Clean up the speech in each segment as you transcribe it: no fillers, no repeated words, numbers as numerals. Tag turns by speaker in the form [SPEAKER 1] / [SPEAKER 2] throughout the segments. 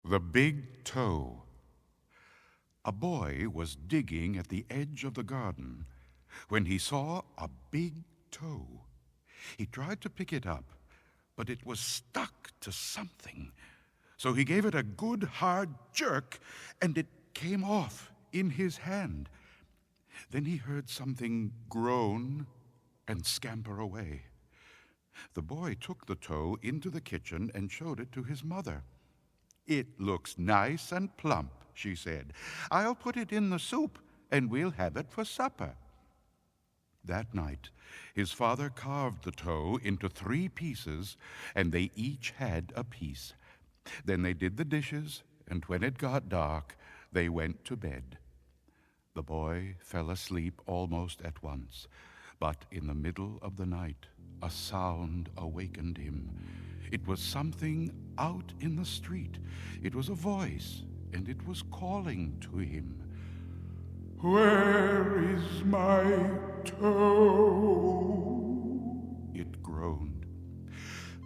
[SPEAKER 1] The Big Toe. A boy was digging at the edge of the garden when he saw a big toe. He tried to pick it up, but it was stuck to something. So he gave it a good hard jerk, and it came off in his hand. Then he heard something groan and scamper away. The boy took the toe into the kitchen and showed it to his mother. "It looks nice and plump," she said. "I'll put it in the soup, and we'll have it for supper." That night, his father carved the toe into 3 pieces, and they each had a piece. Then they did the dishes, and when it got dark, they went to bed. The boy fell asleep almost at once, but in the middle of the night, a sound awakened him. It was something out in the street. It was a voice, and it was calling to him. "Where is my toe?" It groaned.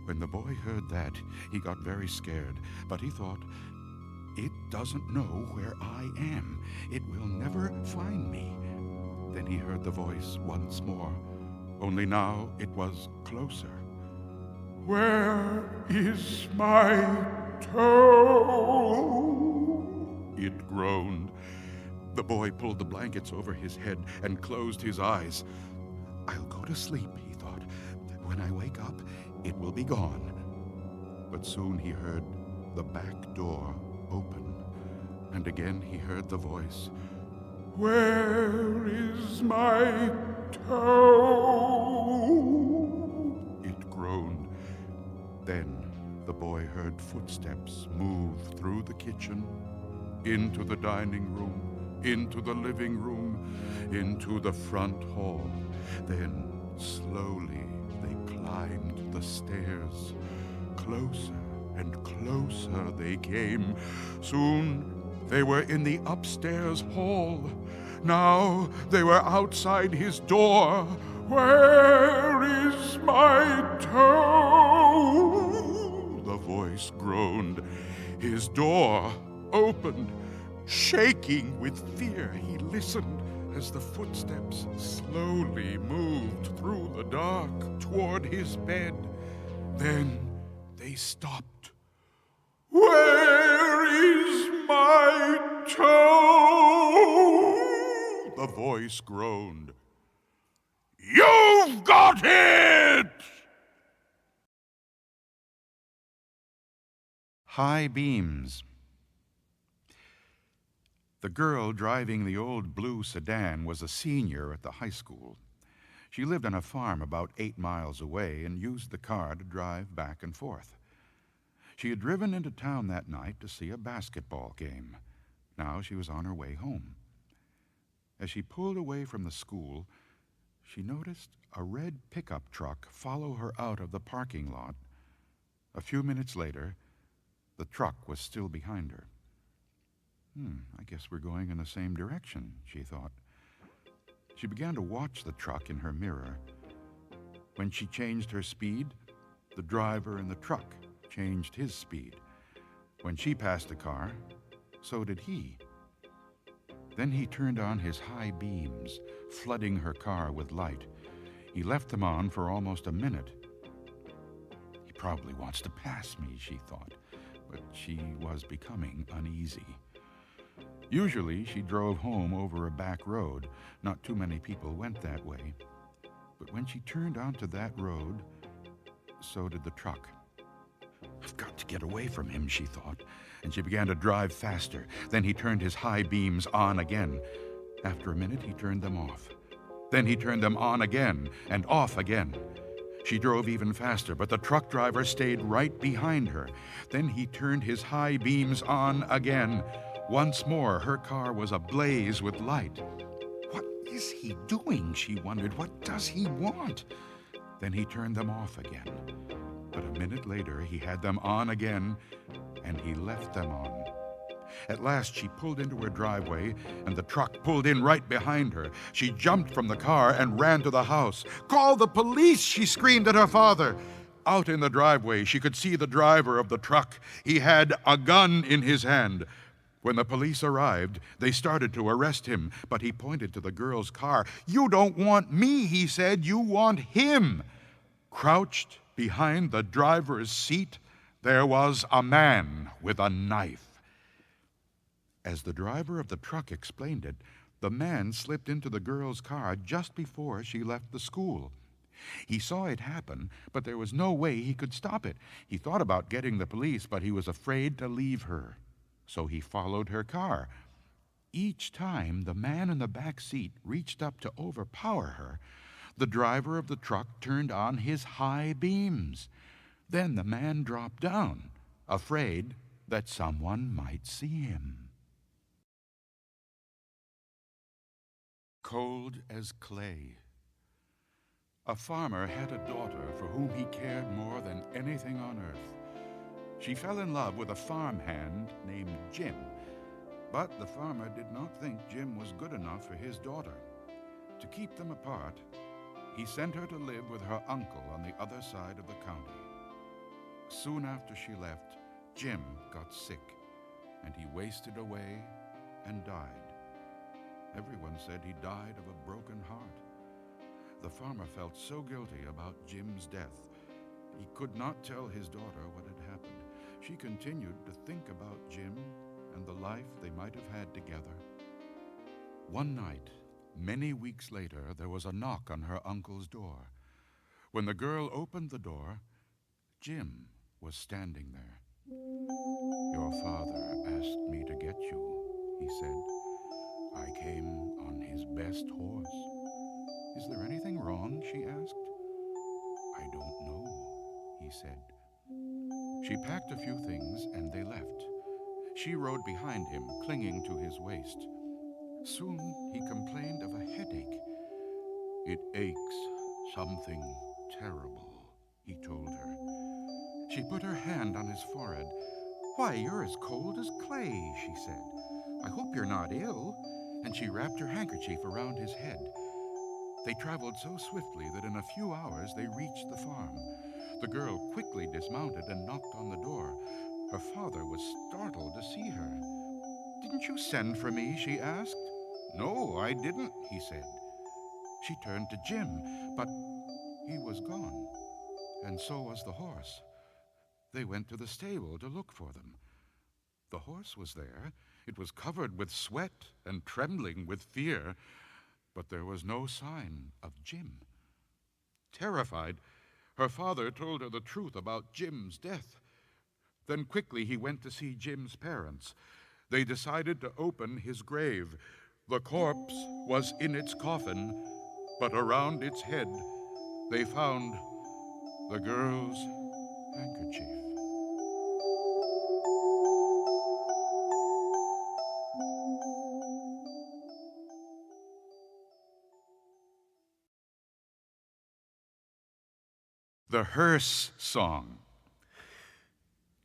[SPEAKER 1] When the boy heard that, he got very scared, but he thought, "It doesn't know where I am. It will never find me." Then he heard the voice once more, only now it was closer. "Where is my toe?" It groaned. The boy pulled the blankets over his head and closed his eyes. "I'll go to sleep," he thought. "When I wake up, it will be gone." But soon he heard the back door open, and again he heard the voice, "Where is my toe?" It groaned. Then the boy heard footsteps move through the kitchen, into the dining room, into the living room, into the front hall. Then slowly they climbed the stairs. Closer and closer they came. Soon they were in the upstairs hall. Now they were outside his door. "Where is my toe?" The voice groaned. His door opened. Shaking with fear, he listened as the footsteps slowly moved through the dark toward his bed. Then they stopped. "Where is my toe?" The voice groaned. "You've got it!" High Beams. The girl driving the old blue sedan was a senior at the high school. She lived on a farm about 8 miles away and used the car to drive back and forth. She had driven into town that night to see a basketball game. Now she was on her way home. As she pulled away from the school, she noticed a red pickup truck follow her out of the parking lot. A few minutes later, the truck was still behind her. I guess we're going in the same direction, she thought. She began to watch the truck in her mirror. When she changed her speed, the driver in the truck changed his speed. When she passed the car, so did he. Then he turned on his high beams, flooding her car with light. He left them on for almost a minute. He probably wants to pass me, she thought, but she was becoming uneasy. Usually, she drove home over a back road. Not too many people went that way. But when she turned onto that road, so did the truck. I've got to get away from him, she thought, and she began to drive faster. Then he turned his high beams on again. After a minute, he turned them off. Then he turned them on again and off again. She drove even faster, but the truck driver stayed right behind her. Then he turned his high beams on again. Once more, her car was ablaze with light. What is he doing? She wondered. What does he want? Then he turned them off again. But a minute later, he had them on again, and he left them on. At last, she pulled into her driveway, and the truck pulled in right behind her. She jumped from the car and ran to the house. "Call the police!" she screamed at her father. Out in the driveway, she could see the driver of the truck. He had a gun in his hand. When the police arrived, they started to arrest him, but he pointed to the girl's car. "You don't want me," he said. "You want him." Crouched behind the driver's seat, there was a man with a knife. As the driver of the truck explained it, the man slipped into the girl's car just before she left the school. He saw it happen, but there was no way he could stop it. He thought about getting the police, but he was afraid to leave her. So he followed her car. Each time the man in the back seat reached up to overpower her, the driver of the truck turned on his high beams. Then the man dropped down, afraid that someone might see him. Cold as clay. A farmer had a daughter for whom he cared more than anything on earth. She fell in love with a farmhand named Jim, but the farmer did not think Jim was good enough for his daughter. To keep them apart, he sent her to live with her uncle on the other side of the county. Soon after she left, Jim got sick, and he wasted away and died. Everyone said he died of a broken heart. The farmer felt so guilty about Jim's death. He could not tell his daughter what had happened. She continued to think about Jim and the life they might have had together. One night, many weeks later, there was a knock on her uncle's door. When the girl opened the door, Jim was standing there. "Your father asked me to get you," he said. "I came on his best horse." "Is there anything wrong?" she asked. "I don't know," he said. She packed a few things and they left. She rode behind him, clinging to his waist. Soon he complained of a headache. "It aches, something terrible," he told her. She put her hand on his forehead. "Why, you're as cold as clay," she said. "I hope you're not ill." And she wrapped her handkerchief around his head. They traveled so swiftly that in a few hours they reached the farm. The girl quickly dismounted and knocked on the door. Her father was startled to see her. "Didn't you send for me?" she asked. "No, I didn't," he said. She turned to Jim, but he was gone, and so was the horse. They went to the stable to look for them. The horse was there. It was covered with sweat and trembling with fear, but there was no sign of Jim. Terrified, her father told her the truth about Jim's death. Then quickly he went to see Jim's parents. They decided to open his grave. The corpse was in its coffin, but around its head they found the girl's handkerchief. The hearse song.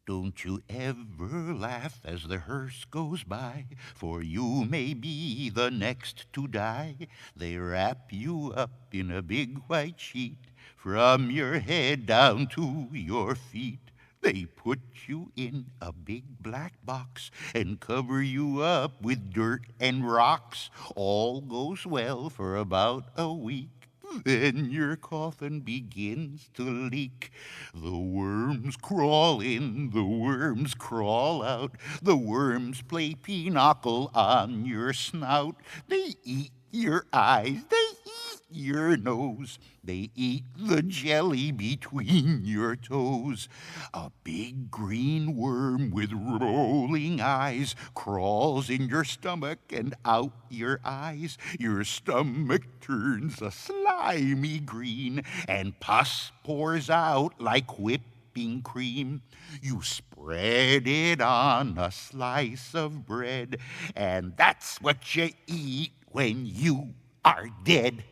[SPEAKER 1] Don't you ever laugh as the hearse goes by, for you may be the next to die. They wrap you up in a big white sheet, from your head down to your feet. They put you in a big black box and cover you up with dirt and rocks. All goes well for about a week. Then your coffin begins to leak. The worms crawl in, the worms crawl out. The worms play pinochle on your snout. They eat your eyes, they eat your nose. They eat the jelly between your toes. A big green worm with rolling eyes crawls in your stomach and out your eyes. Your stomach turns a slimy green, and pus pours out like whipping cream. You spread it on a slice of bread, and that's what you eat when you are dead.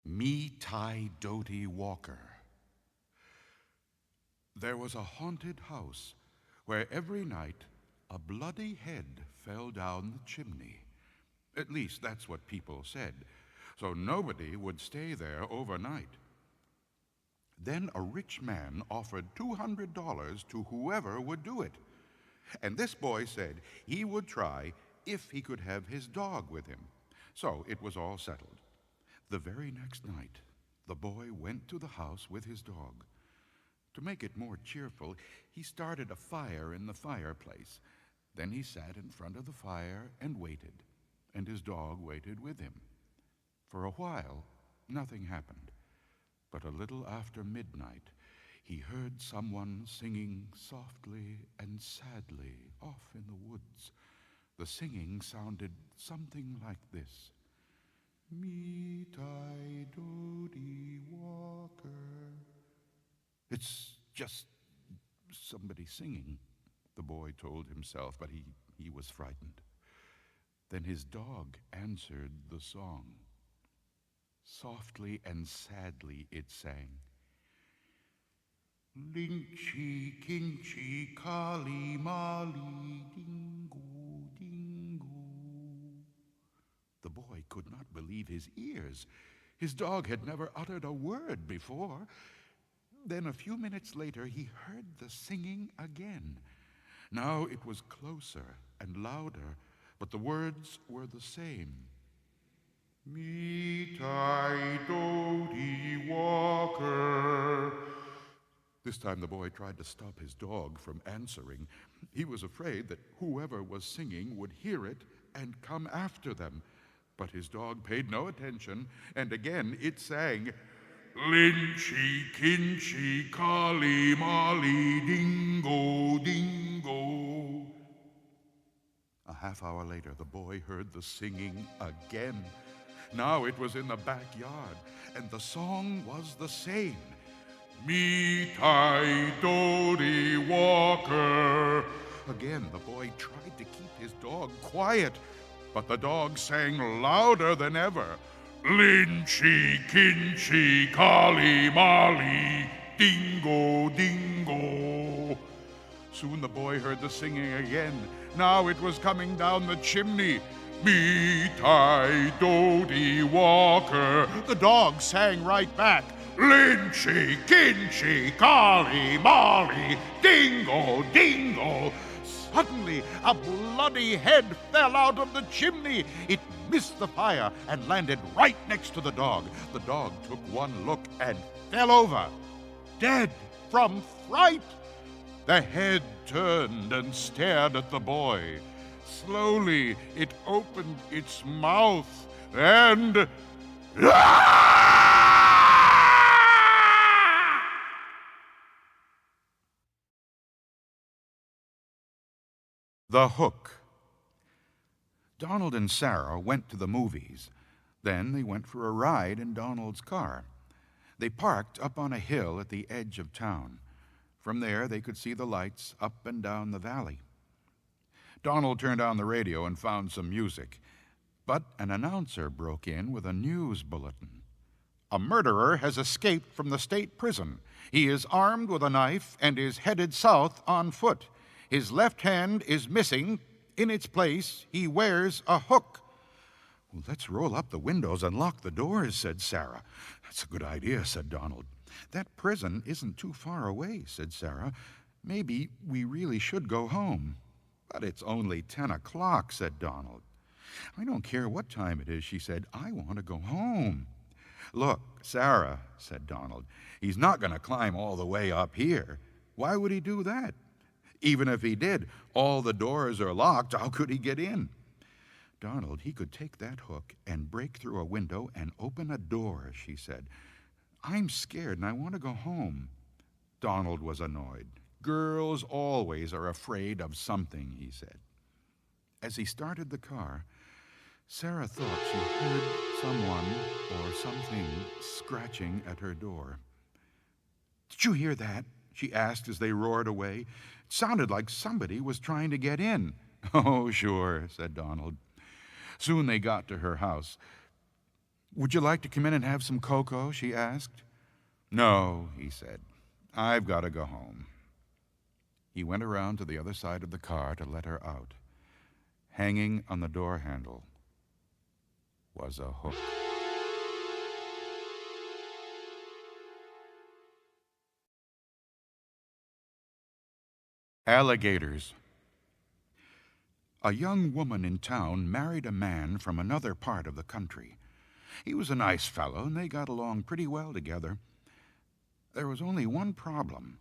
[SPEAKER 1] Me Tie Doty Walker. There was a haunted house where every night a bloody head fell down the chimney. At least that's what people said. so nobody would stay there overnight. Then a rich man offered $200 to whoever would do it. And this boy said he would try if he could have his dog with him. So it was all settled. The very next night, the boy went to the house with his dog. To make it more cheerful, he started a fire in the fireplace. Then he sat in front of the fire and waited, and his dog waited with him. For a while, nothing happened. But a little after midnight, he heard someone singing softly and sadly off in the woods. The singing sounded something like this. Meet I Dodie Walker. It's just somebody singing, the boy told himself, but he was frightened. Then his dog answered the song. Softly and sadly it sang. Linchy, kinchy, kali, mali, dingo, dingo. The boy could not believe his ears. His dog had never uttered a word before. Then a few minutes later he heard the singing again. Now it was closer and louder, but the words were the same. Meet I Dodie Walker. This time the boy tried to stop his dog from answering. He was afraid that whoever was singing would hear it and come after them. But his dog paid no attention, and again it sang, Linchy, kinchy, kali, mali, dingo, dingo. A half hour later, the boy heard the singing again. Now it was in the backyard, and the song was the same. Meet I Dodie Walker. Again, the boy tried to keep his dog quiet, but the dog sang louder than ever. Linchy, kinchy, kali, mali, dingo, dingo. Soon the boy heard the singing again. Now it was coming down the chimney. Meet I Dodie Walker. The dog sang right back. Linchy, kinchy, kali, mali, dingo, dingo. Suddenly, a bloody head fell out of the chimney. It missed the fire and landed right next to the dog. The dog took one look and fell over, dead from fright. The head turned and stared at the boy. Slowly, it opened its mouth and... The Hook. Donald and Sarah went to the movies. Then they went for a ride in Donald's car. They parked up on a hill at the edge of town. From there, they could see the lights up and down the valley. Donald turned on the radio and found some music. But an announcer broke in with a news bulletin. A murderer has escaped from the state prison. He is armed with a knife and is headed south on foot. His left hand is missing. In its place, he wears a hook. Well, let's roll up the windows and lock the doors, said Sarah. That's a good idea, said Donald. That prison isn't too far away, said Sarah. Maybe we really should go home. But it's only 10 o'clock, said Donald. I don't care what time it is, she said. I want to go home. Look, Sarah, said Donald, he's not going to climb all the way up here. Why would he do that? Even if he did, all the doors are locked. How could he get in? Donald, he could take that hook and break through a window and open a door, she said. I'm scared and I want to go home. Donald was annoyed. Girls always are afraid of something, he said. As he started the car, Sarah thought she heard someone or something scratching at her door. Did you hear that? She asked as they roared away. It sounded like somebody was trying to get in. Oh, sure, said Donald. Soon they got to her house. Would you like to come in and have some cocoa? She asked. No, he said. I've got to go home. He went around to the other side of the car to let her out. Hanging on the door handle was a hook. Alligators. A young woman in town married a man from another part of the country. He was a nice fellow, and they got along pretty well together. There was only one problem.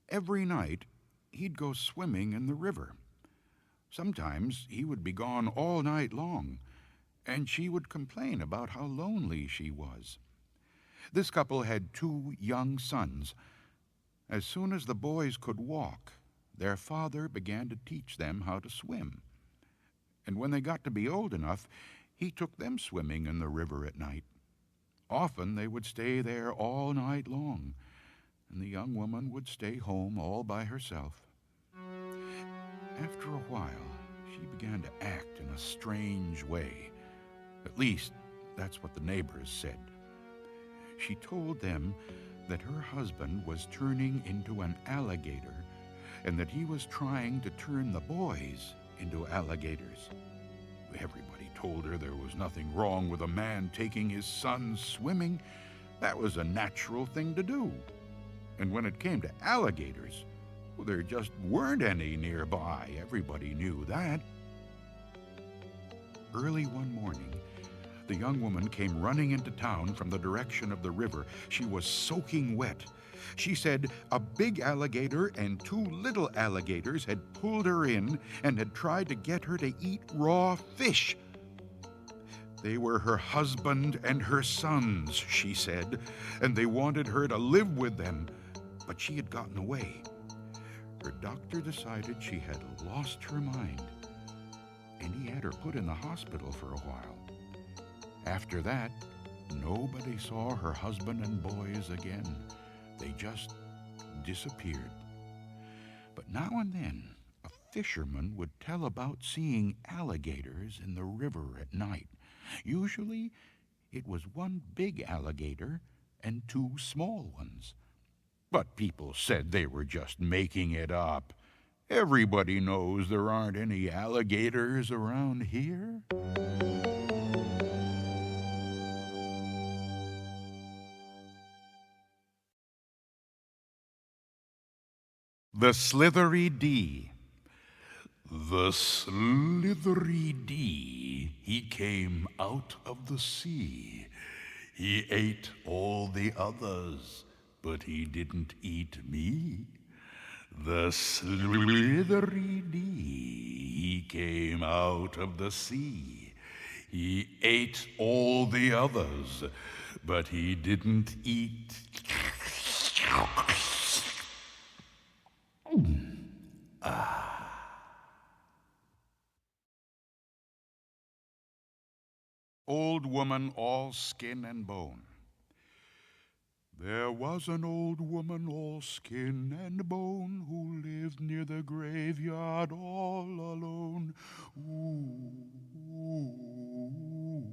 [SPEAKER 1] Every night, he'd go swimming in the river. Sometimes he would be gone all night long, and she would complain about how lonely she was. This couple had 2 young sons. As soon as the boys could walk, their father began to teach them how to swim. And when they got to be old enough, he took them swimming in the river at night. Often they would stay there all night long, and the young woman would stay home all by herself. After a while, she began to act in a strange way. At least, that's what the neighbors said. She told them that her husband was turning into an alligator, and that he was trying to turn the boys into alligators. Everybody told her there was nothing wrong with a man taking his sons swimming. That was a natural thing to do. And when it came to alligators, well, there just weren't any nearby. Everybody knew that. Early one morning, the young woman came running into town from the direction of the river. She was soaking wet. She said a big alligator and 2 little alligators had pulled her in and had tried to get her to eat raw fish. They were her husband and her sons, she said, and they wanted her to live with them, but she had gotten away. Her doctor decided she had lost her mind, and he had her put in the hospital for a while. After that, nobody saw her husband and boys again. They just disappeared. But now and then, a fisherman would tell about seeing alligators in the river at night. Usually, it was 1 big alligator and 2 small ones. But people said they were just making it up. Everybody knows there aren't any alligators around here. The Slithery D. The slithery D, he came out of the sea. He ate all the others, but he didn't eat me. The slithery D, he came out of the sea. He ate all the others, but he didn't eat. Old woman, all skin and bone. There was an old woman, all skin and bone, who lived near the graveyard all alone. Ooh, ooh.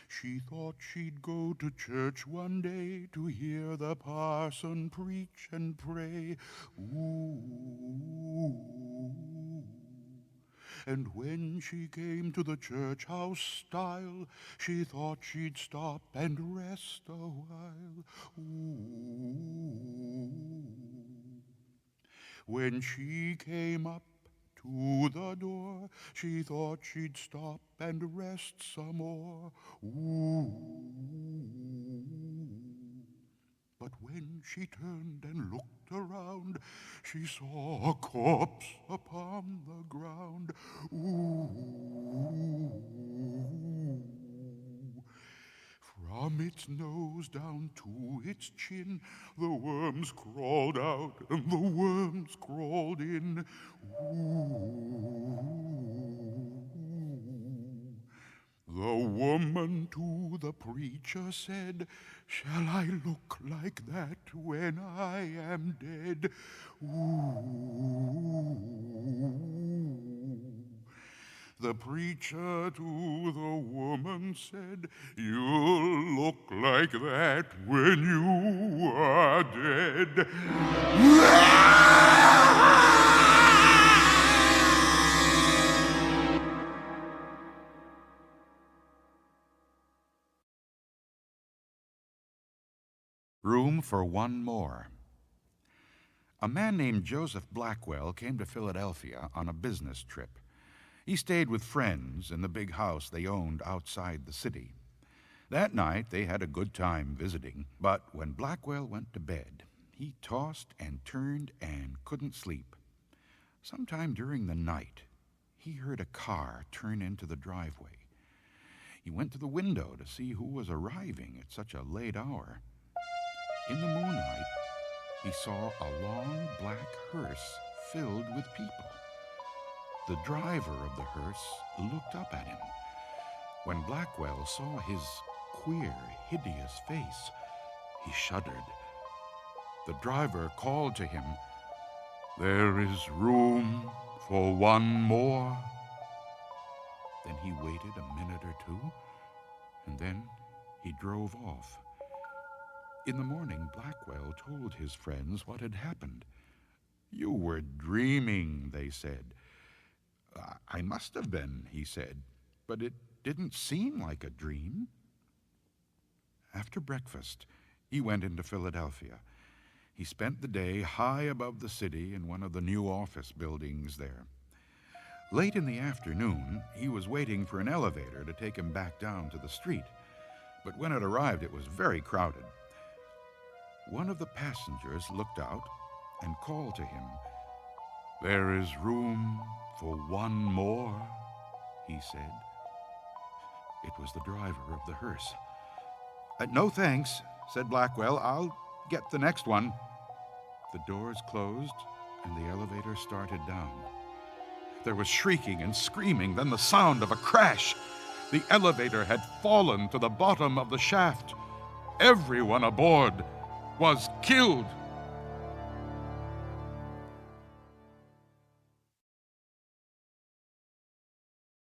[SPEAKER 1] She thought she'd go to church one day to hear the parson preach and pray. Ooh. And when she came to the church house stile, she thought she'd stop and rest a while. Ooh. When she came up to the door, she thought she'd stop and rest some more. Ooh. But when she turned and looked around, she saw a corpse upon the ground. Ooh. From its nose down to its chin, the worms crawled out and the worms crawled in. Ooh. The woman to the preacher said, "Shall I look like that when I am dead?" Ooh. The preacher to the woman said, "You'll look like that when you are dead." Room for one more. A man named Joseph Blackwell came to Philadelphia on a business trip. He stayed with friends in the big house they owned outside the city. That night they had a good time visiting, but when Blackwell went to bed, he tossed and turned and couldn't sleep. Sometime during the night, he heard a car turn into the driveway. He went to the window to see who was arriving at such a late hour. In the moonlight, he saw a long black hearse filled with people. The driver of the hearse looked up at him. When Blackwell saw his queer, hideous face, he shuddered. The driver called to him, "There is room for one more." Then he waited a minute or two, and then he drove off. In the morning, Blackwell told his friends what had happened. "You were dreaming," they said. "I must have been," he said, "but it didn't seem like a dream." After breakfast, he went into Philadelphia. He spent the day high above the city in one of the new office buildings there. Late in the afternoon, he was waiting for an elevator to take him back down to the street. But when it arrived, it was very crowded. One of the passengers looked out and called to him. "There is room for one more," he said. It was the driver of the hearse. "No thanks," said Blackwell. "I'll get the next one." The doors closed and the elevator started down. There was shrieking and screaming, then the sound of a crash. The elevator had fallen to the bottom of the shaft. Everyone aboard was killed.